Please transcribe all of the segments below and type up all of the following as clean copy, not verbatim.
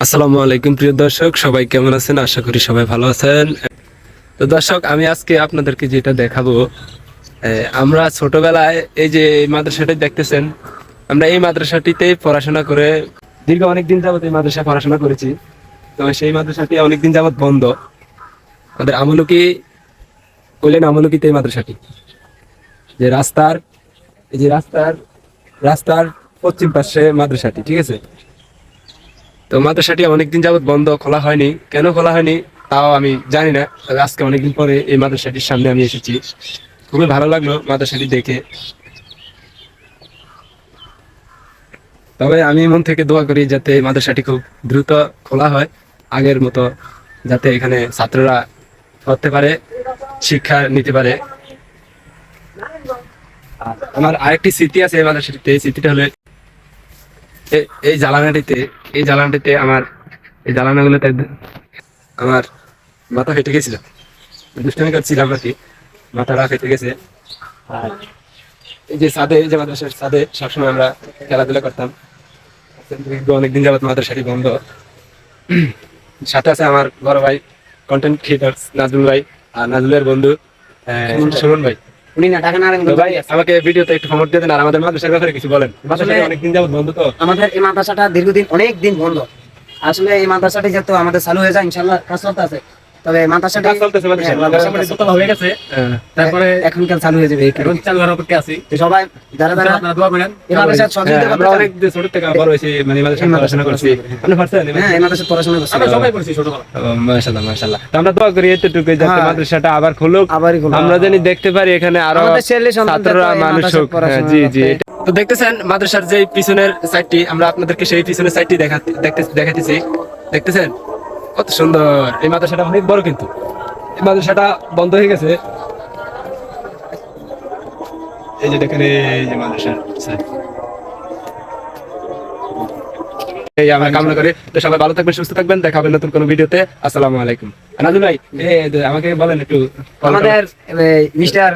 আসসালামু আলাইকুম প্রিয় দর্শক, সবাই কেমন আছেন? আশা করি সবাই ভালো আছেন। তো দর্শক, আমি আজকে আপনাদেরকে যেটা দেখাবো, আমরা ছোটবেলায় এই যে এই মাদ্রাসাটি দেখতেছেন, আমরা এই মাদ্রাসাটিতেই পড়াশোনা করে দীর্ঘ অনেকদিন যাবত এই মাদ্রাসায় পড়াশোনা করেছি। তো সেই মাদ্রাসাটি অনেকদিন যাবত বন্ধ। আমাদের আমলকি কইলেন, আমলকিতে এই মাদ্রাসাটি যে রাস্তার এই যে রাস্তার রাস্তার পশ্চিম পাশে মাদ্রাসাটি, ঠিক আছে। তো মাদ্রাসাটি অনেকদিন যাবত বন্ধ, খোলা হয়নি। কেন খোলা হয়নি তাও আমি জানি না। তবে আজকে অনেকদিন পরে এই মাদ্রাসাটির সামনে আমি এসেছি, খুবই ভালো লাগলো মাদ্রাসাটি দেখে। তবে আমি মন থেকে দোয়া করি যাতে এই মাদ্রাসাটি খুব দ্রুত খোলা হয়, আগের মতো, যাতে এখানে ছাত্ররা পড়তে পারে, শিক্ষা নিতে পারে। আর আমার আরেকটি স্মৃতি আছে এই মাদ্রাসাটিতে। এই স্মৃতিটা হলো এই জ্বালানাটিতে আমার এই জ্বালানাগুলোতে আমার মাথা ফেটে গেছিল, দুষ্টামি করছিলাম আর কি, মাথাটা ফেটে গেছে। আর এই যে ছাদে, এই যে মাদ্রাসার ছাদে সবসময় আমরা খেলাধুলা করতাম। অনেকদিন যাবত মাদ্রাসাটি বন্ধ। সাথে আছে আমার বড় ভাই কন্টেন্ট ক্রিয়েটর নাজমুল ভাই, আর নাজমুলের বন্ধু সুমন ভাই। উনি না ঢাকা নারায়ণগঞ্জ ভাই আমাকে ভিডিওতে একটু প্রমোট দিয়ে দেন, আর আমাদের মাদ্রাসার ব্যাপারে কিছু বলেন। মাদ্রাসাটি অনেকদিন যাবত বন্ধ, তো আমাদের এই মাদ্রাসাটা দীর্ঘদিন অনেক দিন বন্ধ। আসলে এই মাদ্রাসাটি যেহেতু আমাদের চালু হয়ে যায়, ইনশাআল্লাহ কাজ চলতে আছে। তবে মাদ্রাসাটি কাজ চলতেছে, দোতলা হয়ে গেছে, তারপরে এখনকার চালু হয়ে যাবে। এখন চালু হওয়ার অপেক্ষা আছি। তো সবাই যারা যারা আপনারা দোয়া করেন। এই মাদ্রাসার সহযোগিতা করতে আমরা চান, অনেক ছোট থেকে বড় হয়েছি, মানে মাদ্রাসায় পড়াশোনা করছি। আপনি পারছেন? হ্যাঁ, এই মাদ্রাসায় পড়াশোনা করছি। আমরা সবাই পড়ছি ছোটবেলা। মাশাআল্লাহ মাশাআল্লাহ। তো আমরা দোয়া করি এতটুকুই, যাতে হ্যাঁ, মাদ্রাসাটা আবার খুলুক, আবারই খুলুক। আমরা জানি দেখতে পারি এখানে আরো আমাদের ছেলে সন্তান ছাত্ররা যাতে এই মানুষ মাদ্রাসায় হোক। পড়াশোনা জি জি। করতে। তো দেখতেছেন মাদ্রাসার যে পিছনের সাইডটি, আমরা আপনাদেরকে সেই পিছনের সাইডটি দেখাতেছি। দেখতেছেন কত সুন্দর। এই মাদ্রাসাটা অনেক বড়, কিন্তু এই মাদ্রাসাটা বন্ধ হয়ে গেছে। এই যে দেখেন, এই যে মাদ্রাসার side। এই আমরা কামনা করি তো সবাই ভালো থাকবেন, সুস্থ থাকবেন। দেখা হবে নতুন কোনো ভিডিওতে। আসসালামু আলাইকুম। নাজুল ভাই, আমাকে বলেন একটু, আমাদের মিস্টার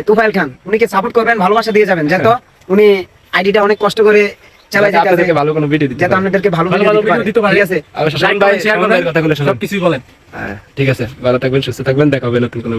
তুফাইল খান, উনিকে সাপোর্ট করবেন, ভালোবাসা দিয়ে যাবেন, যেহেতু উনি আইডিটা অনেক কষ্ট করে চালাই যাচ্ছে, আপনাদেরকে ভালো কোনো ভিডিও দিতে যাতে আপনাদেরকে ভালো ভালো ভালো ভিডিও দিতে পারে। ঠিক আছে। অবশ্যই লাইক ভাই করেন, শেয়ার আমাদের করেন, কথাগুলো শুনুন। সবকিছুই বলেন। ঠিক আছে, ভালো থাকবেন, সুস্থ থাকবেন। দেখা হবে নতুন কোনো